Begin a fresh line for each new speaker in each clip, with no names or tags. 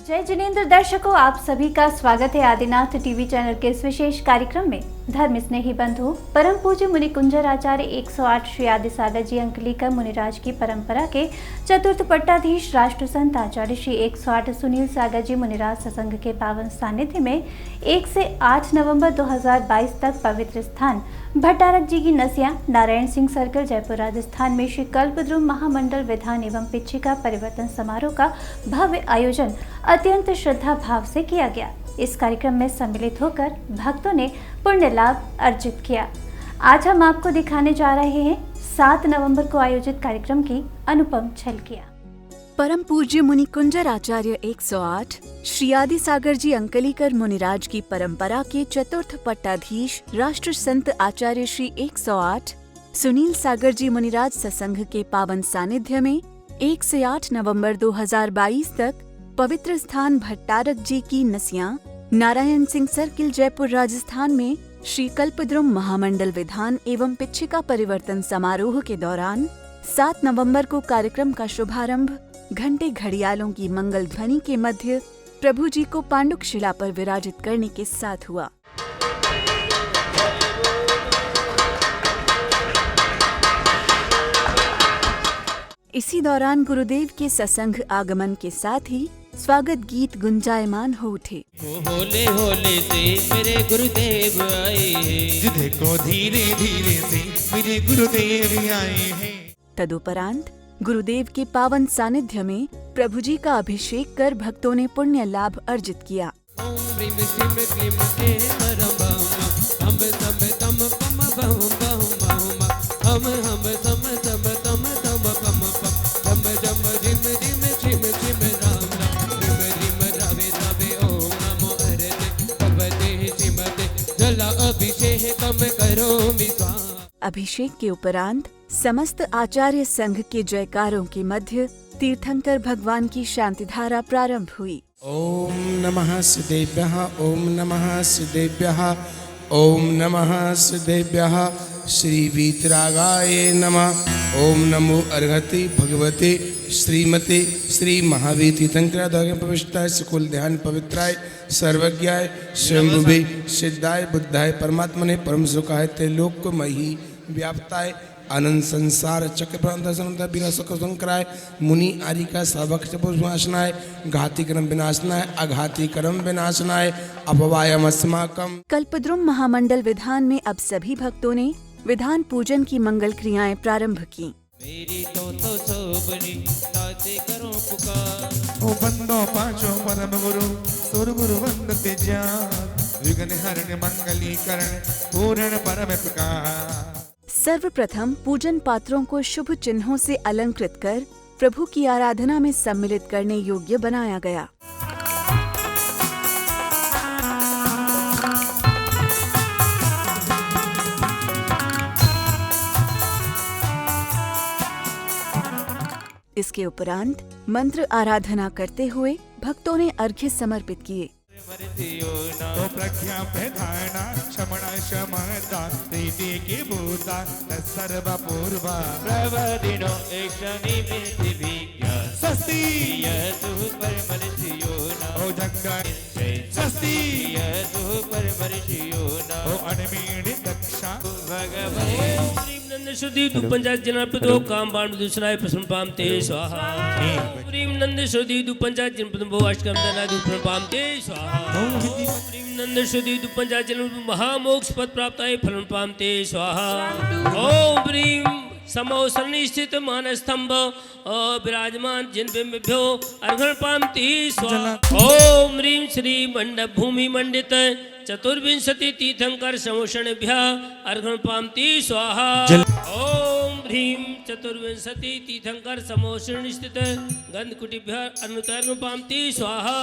जय जिनेंद्र दर्शकों, आप सभी का स्वागत है आदिनाथ टीवी चैनल के इस विशेष कार्यक्रम में। धर्म स्नेही बंधु परम पूज्य मुनि कुंजर आचार्य 108 श्री आदि सागर जी अंकलीकर मुनिराज की परंपरा के चतुर्थ पट्टाधीश राष्ट्र संत आचार्य श्री 108 सुनील सागर जी मुनिराज सत्संग के पावन सानिध्य में 1 से 8 नवंबर 2022 तक पवित्र स्थान भट्टारक जी की नसिया नारायण सिंह सर्कल जयपुर राजस्थान में श्री कल्पद्रुम महामंडल विधान एवं पिच्छिका परिवर्तन समारोह का भव्य आयोजन अत्यंत श्रद्धा भाव से किया गया। इस कार्यक्रम में सम्मिलित होकर भक्तों ने पुण्य लाभ अर्जित किया। आज हम आपको दिखाने जा रहे हैं 7 नवंबर को आयोजित कार्यक्रम की अनुपम झलकियां।
परम पूज्य मुनि कुंजर आचार्य 108 श्री आदि सागर जी अंकलीकर मुनिराज की परंपरा के चतुर्थ पट्टाधीश राष्ट्र संत आचार्य श्री 108 सुनील सागर जी मुनिराज सत्संग के पावन सानिध्य में 1 से 8 नवंबर 2022 तक पवित्र स्थान भट्टारक जी की नसिया नारायण सिंह सर्किल जयपुर राजस्थान में श्री कल्पद्रुम महामंडल विधान एवं पिच्छिका परिवर्तन समारोह के दौरान 7 नवंबर को कार्यक्रम का शुभारंभ घंटे घड़ियालों की मंगल ध्वनि के मध्य प्रभु जी को पांडुक शिला पर विराजित करने के साथ हुआ। इसी दौरान गुरुदेव के सत्संग आगमन के साथ ही स्वागत गीत गुंजायमान हो उठे।
होले होले से मेरे गुरुदेव आए हैं, देखो धीरे धीरे से मेरे गुरुदेव आए हैं।
तदुपरांत गुरुदेव के पावन सानिध्य में प्रभु जी का अभिषेक कर भक्तों ने पुण्य लाभ अर्जित किया। अभिषेक के उपरांत समस्त आचार्य संघ के जयकारों के मध्य तीर्थंकर भगवान की शांति धारा प्रारंभ हुई।
ओम नमः सिद्धेभ्यः, ओम नमः सिद्धेभ्यः, ओम नमः सिद्धेभ्यः। श्री वीतरागाय नमः। ओम नमो अर्हति भगवते श्रीमते श्री महावीर तीर्थंकराय पवित्राय सुकुल ध्यान पवित्राय सर्वज्ञाय स्वयंभुवे सिद्धाय बुद्धाय परमात्मने परम सुखाय त्रैलोक्यमयी व्याप्ताय आनंद संसार चक्र बिना सुख संकराय मुनि आरिका सर्वक्ष पुष्णाशनाय घाती कर्म विनाशनाय अघाती कर्म विनाशनाय अपवायम अस्माकम।
कल्पद्रुम महामंडल विधान में अब सभी भक्तों ने विधान पूजन की मंगल क्रियाएं प्रारंभ की।
मेरी तो सोबनी ताते करो पुकार,
ओ बंदो पांचों परम गुरु सुर गुरु वंदते जान, विघ्न हरण मंगलीकरण पूर्ण परम प्रकार।
सर्वप्रथम पूजन पात्रों को शुभ चिन्हों से अलंकृत कर प्रभु की आराधना में सम्मिलित करने योग्य बनाया गया। इसके उपरांत मंत्र आराधना करते हुए भक्तों ने अर्घ्य समर्पित किए।
तो प्रज्ञा प्रधाना क्षमणा क्षमता प्रीति की भूता सर्व पूर्वा
प्रवदिनो एक शनि में दिव्या
सस्ती
तू परमर्षियो
ओ जगत सस्ती
तू परमर्षियो
ओ अनमीण दक्षा
भगवते नंद श्रुति दु पंचायत जनपदो काम बाण दूसराय प्रसन्न पामते स्वाहा। प्रेम नंद श्रुति दु पंचायत जनपद भवाष्टकम दना दु प्रसन्न पामते स्वाहा। प्रेम नंद श्रुति दु पंचायत जनपद महामोक्ष पद प्राप्ताय फलन पामते स्वाहा। ओम प्रेम समो सन्निष्ठित मानस्तंभ विराजमान जिन बिंभ्यो अर्घण पामती स्वाहा। ओम ह्रीं श्री मंडप भूमि मंडित चतुर्विंशति तीर्थंकर समोषणभ्य अर्घण पामती स्वाहा। ओम ह्रीं चतुर्विंशति तीर्थंकर समोषण स्थित गंधकुटिभ्य अनुतर्घण पामती स्वाहा।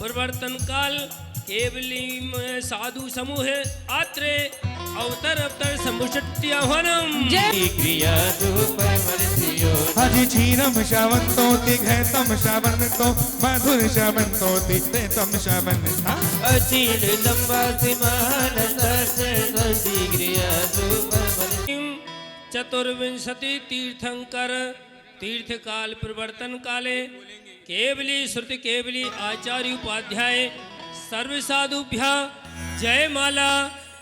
परिवर्तन काल केवली साधु समूह आत्रे अवतर अवतर समुषट्टि आह्वानम क्रिया
हरि क्षीरम शावंतोति घैतम शावंतो मधुर शावंतोति तेतम शावंता
असील लंबा सिमान दर्श चतुर्विंशति तीर्थंकर तीर्थकाल प्रवर्तन काले केवली श्रुति केवली आचार्य उपाध्याय सर्व साधुभ्या जय माला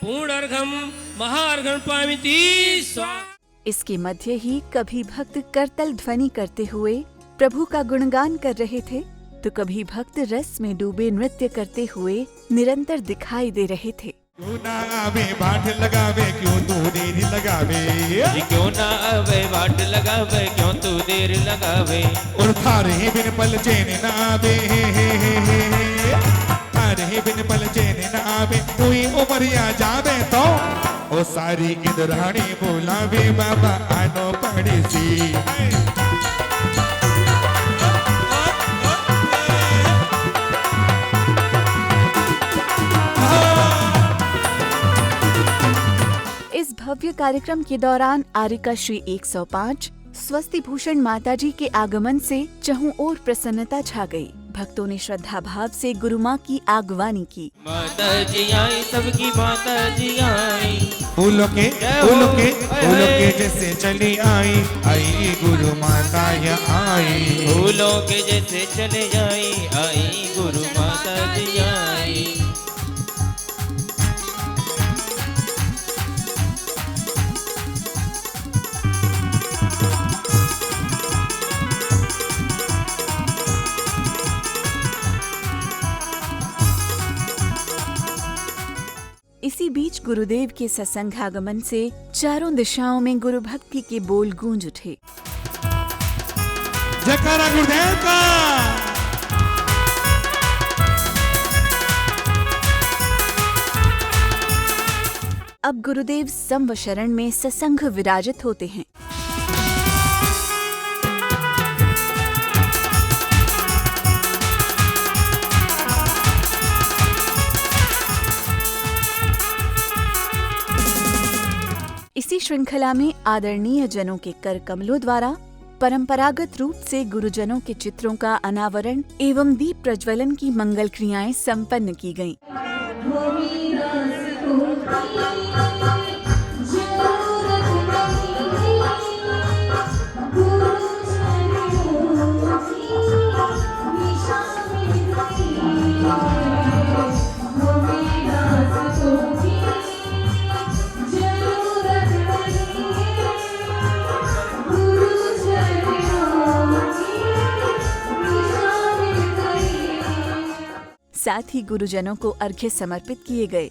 पूर्ण अर्घम महाअर्घम पामिति स्वाहा।
इसके मध्य ही कभी भक्त करतल ध्वनि करते हुए प्रभु का गुणगान कर रहे थे, तो कभी भक्त रस में डूबे नृत्य करते हुए निरंतर दिखाई दे रहे थे।
क्यों ना आवे बाट लगावे, क्यों तू देर लगावे,
क्यों ना आवे बाट लगावे, क्यों तू देर लगावे।
और थारे बिन पल चैन ना आवे, थारे बिन पल चैन ना आवे, कोई उमरिया जावे तो ओ सारी इंद्राणी बोलावे, बाबा आनो पड़ेसी।
इस भव्य कार्यक्रम के दौरान आरिका श्री 105 स्वस्ति भूषण माताजी के आगमन से चहुं ओर प्रसन्नता छा गई। भक्तों ने श्रद्धा भाव से गुरु माँ की आगवानी की।
माता जी आई, सबकी माता जी आई,
फूलों के जैसे चली आई, आई गुरु माता या आई,
फूलों के जैसे चले आई, आई गुरु माता जी आई।
इसी बीच गुरुदेव के सत्संगागमन से चारों दिशाओं में गुरु भक्ति के बोल गूंज उठे।
जयकारा गुरुदेव का।
अब गुरुदेव संवशरण में सत्संग विराजित होते हैं। इसी श्रृंखला में आदरणीय जनों के कर कमलों द्वारा परंपरागत रूप से गुरुजनों के चित्रों का अनावरण एवं दीप प्रज्वलन की मंगल क्रियाएं संपन्न की गयीं। साथ ही गुरुजनों को अर्घ्य समर्पित किए गए।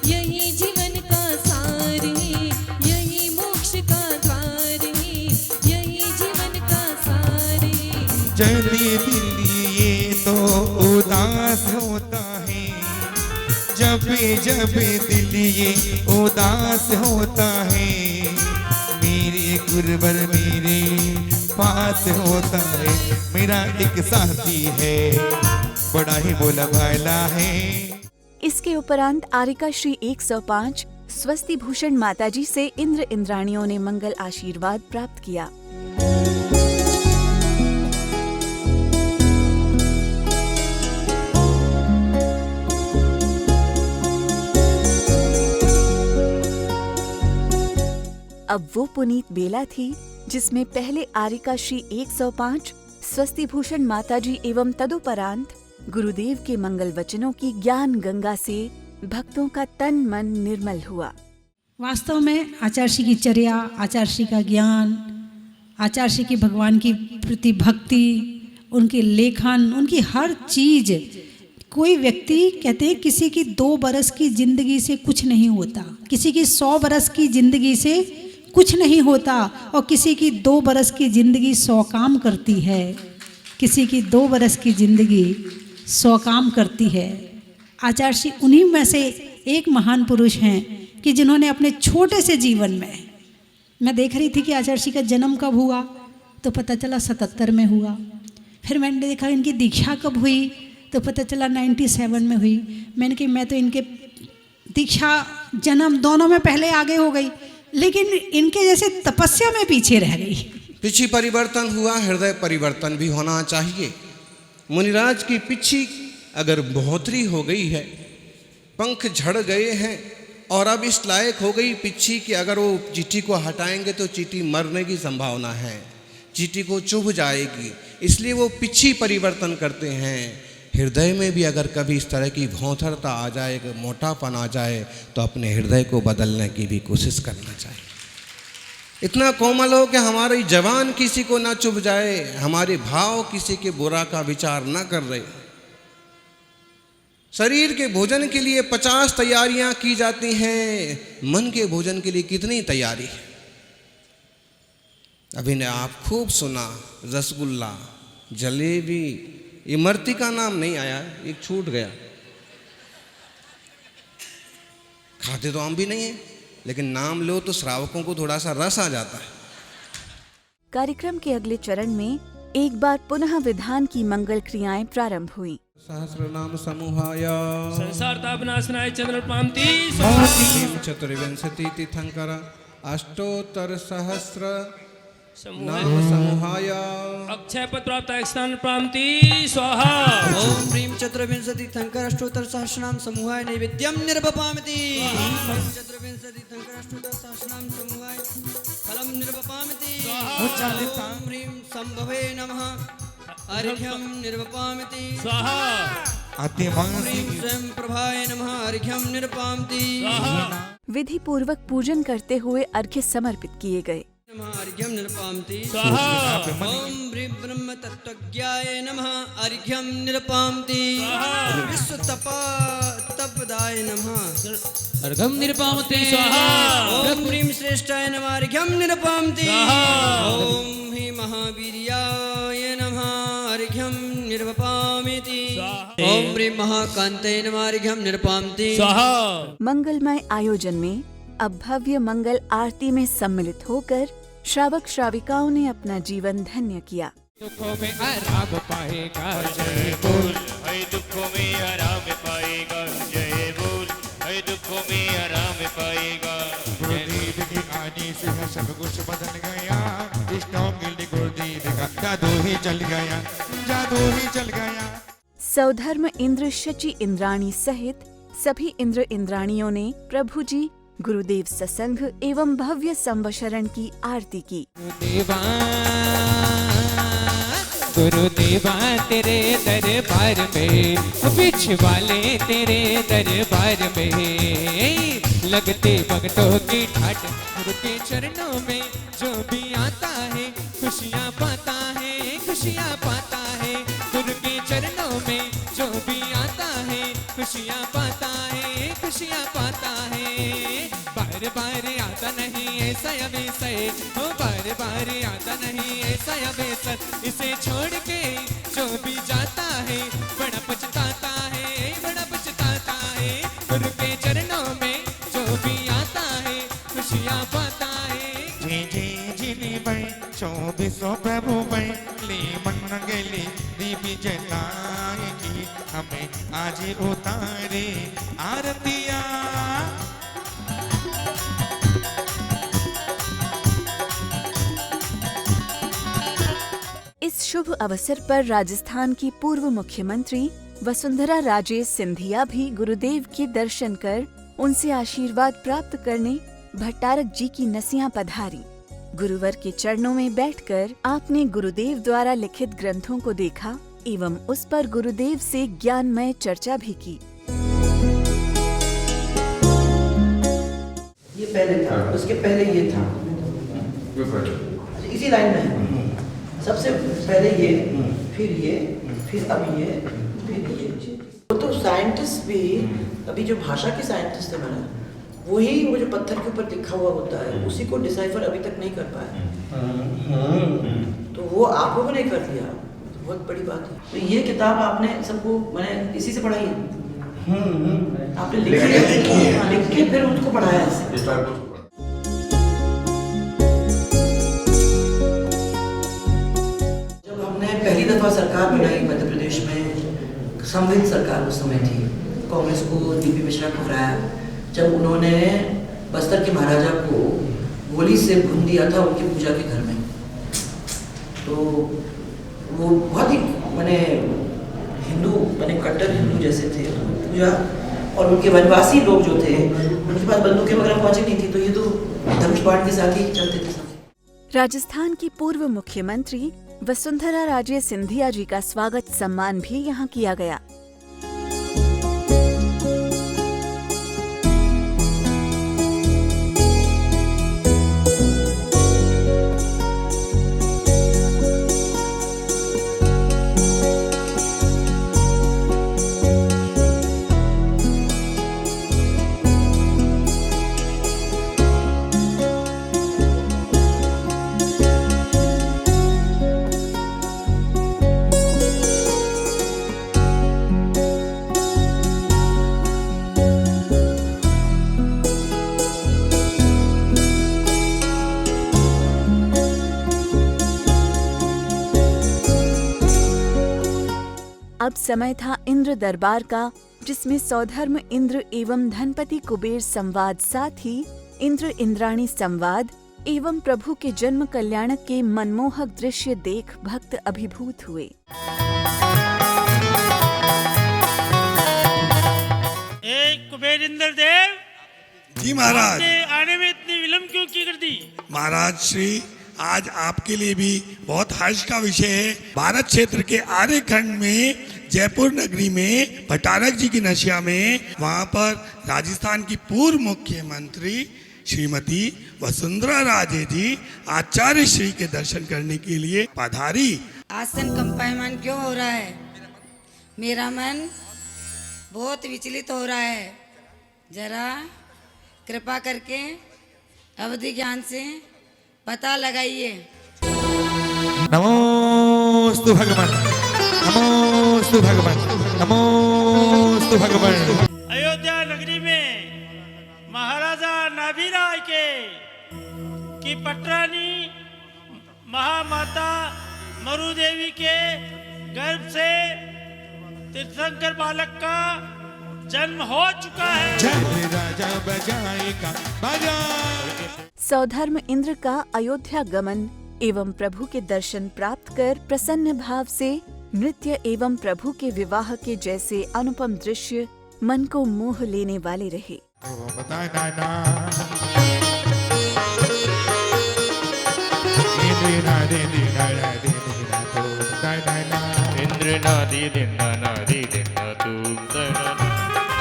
यही जीवन का सार है, यही मोक्ष का द्वार है, यही जीवन का सार है।
चली दिल ये तो उदास होता है, जब जब दिल ये उदास होता है, मेरे गुरुवर मेरे पास होता है। मेरा एक साथी है, बड़ा ही बोला भाला है।
इसके उपरांत आरिका श्री 105 स्वस्ति भूषण माताजी से इंद्र इंद्राणियों ने मंगल आशीर्वाद प्राप्त किया। अब वो पुनीत बेला थी जिसमें पहले आरिका श्री 105 स्वस्ति भूषण माताजी एवं तदुपरांत गुरुदेव के मंगल वचनों की ज्ञान गंगा से भक्तों का तन मन निर्मल हुआ।
वास्तव में आचार्य श्री की चर्या, आचार्य श्री का ज्ञान, आचार्य श्री की भगवान की प्रति भक्ति, उनके लेखन, उनकी हर चीज। कोई व्यक्ति कहते हैं किसी की 2 बरस की जिंदगी से कुछ नहीं होता, किसी की 100 बरस की जिंदगी से कुछ नहीं होता, और किसी की 2 बरस की जिंदगी 100 काम करती है। किसी की 2 बरस की जिंदगी 100 काम करती है। आचार्य श्री उन्हीं में से एक महान पुरुष हैं कि जिन्होंने अपने छोटे से जीवन में, मैं देख रही थी कि आचार्य श्री का जन्म कब हुआ, तो पता चला 77 में हुआ। फिर मैंने देखा इनकी दीक्षा कब हुई, तो पता चला 97 में हुई। मैंने कहा मैं तो इनके दीक्षा जन्म दोनों में पहले आगे हो गई, लेकिन इनके जैसे तपस्या में पीछे रह गई।
पिछी परिवर्तन हुआ, हृदय परिवर्तन भी होना चाहिए। मुनिराज की पिछी अगर बढ़ोतरी हो गई है, पंख झड़ गए हैं और अब इस लायक हो गई पिछी कि अगर वो चींटी को हटाएंगे तो चींटी मरने की संभावना है, चींटी को चुभ जाएगी, इसलिए वो पिछी परिवर्तन करते हैं। हृदय में भी अगर कभी इस तरह की भौंथरता आ जाए, मोटापन आ जाए, तो अपने हृदय को बदलने की भी कोशिश करना चाहिए। इतना कोमल हो कि हमारी जवान किसी को ना चुभ जाए, हमारे भाव किसी के बुरा का विचार ना कर रहे। शरीर के भोजन के लिए 50 तैयारियां की जाती हैं, मन के भोजन के लिए कितनी तैयारी है? अभी ने आप खूब सुना, रसगुल्ला, जलेबी, इमरती का नाम नहीं आया, एक छूट गया। खाते तो हम भी नहीं है, लेकिन नाम लो तो श्रावकों को थोड़ा सा रस आ जाता है।
कार्यक्रम के अगले चरण में एक बार पुनः विधान की मंगल क्रियाएं प्रारंभ हुई।
सहस्र नाम समूहाय
संसार तापनाशनाय चंद्र पामती
चतुर्विंशति तीर्थंकर अष्टोत्तर सहस्र
समूह
समूहाय
अक्षय पत्र प्राप्त स्नान प्राप्ति स्वाहा।
ओम प्रीम चतुर्विंशति थंकर अष्टोत्तर सहस्रनाम समूहाय नैवेद्यम निर्वपामति। चतुर्विंशति थंकर अष्टोत्तर सहस्रनाम समूहाय फलम निर्वपामति। ओम प्रीम संभवे नमः अर्घ्यम निर्वपामति
स्वाहा।
प्रीम स्वयं प्रभाय नमः अर्घ्यम निर्वपामति।
विधि पूर्वक पूजन करते हुए अर्घ्य समर्पित किए गए।
अर्घ्यम निर्वपामति
स्वाहा।
ओम ब्रह्म तत्वज्ञाय नमः अर्घ्यम निर्वपामति। विश्व तपदाय नमः
अर्घम निर्पामते स्वाहा।
ओम ह्रीं श्रेष्ठाय नमः अर्घ्यम निर्वपामति। ओम हि महावीर्याय नमः अर्घ्यम निर्वपामति। ओम ह्रीं महाकांताय नमः अर्घ्यम निर्वपामति
स्वाहा।
मंगलमय आयोजन में अब भव्य मंगल आरती में सम्मिलित होकर श्रावक श्राविकाओं ने अपना जीवन धन्य किया।
दुखों में आराम पाएगा,
जय बोल, है दुखों में आराम पाएगा, जय बोल, है दुखों में आराम पाएगा।
गुरुदेव के आने से है सब कुछ बदल गया, इष्टों के लिए गुरुदेव का जादू ही चल गया, जादू ही चल गया।
सौधर्म इंद्र शची इंद्राणी सहित सभी इंद्र इंद्राणियों ने प्रभु जी गुरुदेव सत्संग एवं भव्य संवशरण की आरती की।
गुरुदेवा तेरे दरबार में, बिछवाले तेरे दरबार में, लगते भक्तों की ठाट गुरु के चरणों में, जो भी आता है खुशियाँ पाता है, खुशियाँ पाता है। गुरु के चरणों में जो भी आता है खुशियाँ पाता है, खुशियाँ पाता है। बार बार आता नहीं ऐसा अवसर, ओ बार बार आता नहीं ऐसा अवसर, इसे छोड़ के जो भी जाता है बड़ा पछताता है, बड़ा पछताता है। गुरु के चरणों में जो भी आता है खुशियाँ पाता है। जी जी जिनी भाई चौबीसों प्रभु भाई ली मन गेली दीपी जताए की, हमें आज उतारे आरतिया।
इस शुभ अवसर पर राजस्थान की पूर्व मुख्यमंत्री वसुंधरा राजे सिंधिया भी गुरुदेव के दर्शन कर उनसे आशीर्वाद प्राप्त करने भट्टारक जी की नसियां पधारी। गुरुवर के चरणों में बैठकर आपने गुरुदेव द्वारा लिखित ग्रंथों को देखा एवं उस पर गुरुदेव से ज्ञानमय चर्चा भी की।
ये पहले था, उसके पहले ये था, इसी लाइन में है। सबसे पहले ये, फिर ये, फिर अब ये, फिर ये। वो तो साइंटिस्ट भी, अभी जो भाषा के साइंटिस्ट है मैंने, वही वो जो पत्थर के ऊपर लिखा हुआ होता है उसी को डिसाइफर अभी तक नहीं कर पाया, तो वो आप लोगों ने कर दिया, बहुत बड़ी बात है। तो ये किताब आपने सबको, मैंने इसी से पढ़ाई है, आपने लिख के फिर उनको पढ़ाया ऐसे। पहली दफा सरकार बनाई मध्य प्रदेश में, संविधान सरकार उस समय थी, कांग्रेस को दीपी मिश्रा को हराया, जब उन्होंने बस्तर के महाराजा को गोली से भून दिया था उनकी पूजा के घर में। तो वो बहुत ही मैंने हिंदू मैंने कट्टर हिंदू जैसे थे, तो पूजा और उनके वनवासी लोग जो थे उनके पास बंदूकें वगैरह पहुंची नहीं थी, तो ये तो धनुष बाण के साथ ही चलते थे।
राजस्थान की पूर्व मुख्यमंत्री वसुंधरा राजे सिंधिया जी का स्वागत सम्मान भी यहाँ किया गया। अब समय था इंद्र दरबार का, जिसमें सौधर्म इंद्र एवं धनपति कुबेर संवाद, साथ ही इंद्र इंद्राणी संवाद एवं प्रभु के जन्म कल्याणक के मनमोहक दृश्य देख भक्त अभिभूत हुए।
कुबेर इंद्र देव
जी महाराज,
आने में इतनी विलंब क्यों की कर दी?
महाराज श्री, आज आपके लिए भी बहुत हर्ष का विषय है। भारत क्षेत्र के आर्य खंड में जयपुर नगरी में भटारक जी की नशिया में, वहाँ पर राजस्थान की पूर्व मुख्यमंत्री श्रीमती वसुंधरा राजे जी आचार्य श्री के दर्शन करने के लिए पधारी।
आसन कंपायमान क्यों हो रहा है? मेरा मन बहुत विचलित हो रहा है। जरा कृपा करके अवधि ज्ञान से पता लगाइए।
नमोस्तु भगवान, नमोस्तु भगवान, नमोस्तु भगवान।
अयोध्या नगरी में महाराजा नाभिराय की पटरानी महामाता मरु देवी के गर्भ से तीर्थंकर बालक का जन्म हो चुका है।
जय राजा बजाएगा बाजा।
सौधर्म इंद्र का अयोध्या गमन एवं प्रभु के दर्शन प्राप्त कर प्रसन्न भाव से नृत्य एवं प्रभु के विवाह के जैसे अनुपम दृश्य मन को मोह लेने वाले रहे।
इंद्र नादी दिन्ना नादी दिन्ना तू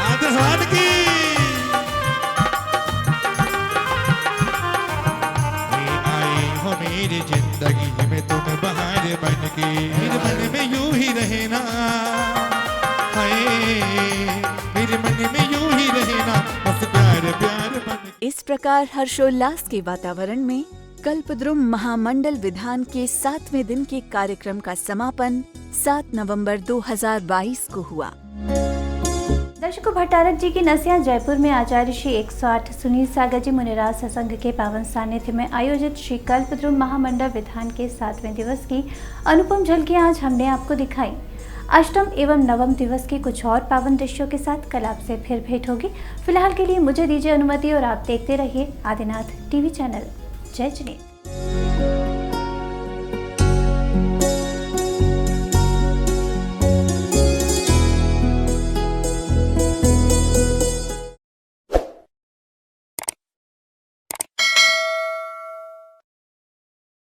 आदरवान की आई हो मेरी जिंदगी में तुम बहार बन के, मेरे मन में यूं ही रहे ना, मेरे मन में यूं ही रहे ना, बस प्यार प्यार बन।
इस प्रकार हर्षोल्लास के वातावरण में कल्पद्रुम महामंडल विधान के 7वें दिन के कार्यक्रम का समापन 7 नवंबर 2022 को हुआ।
दर्शकों, भट्टारक जी की नसिया जयपुर में आचार्य श्री 108 सुनील सागर जी मुनिराज सत्संग के पावन सानिध्य में आयोजित श्री कल्पद्रुम महामंडल विधान के 7वें दिवस की अनुपम झलकियां आज हमने आपको दिखाई। अष्टम एवं नवम दिवस के कुछ और पावन दृश्यों के साथ कल आपसे फिर भेंट होगी। फिलहाल के लिए मुझे दीजिए अनुमति और आप देखते रहिए आदिनाथ टीवी चैनल। जय जिनेन्द्र।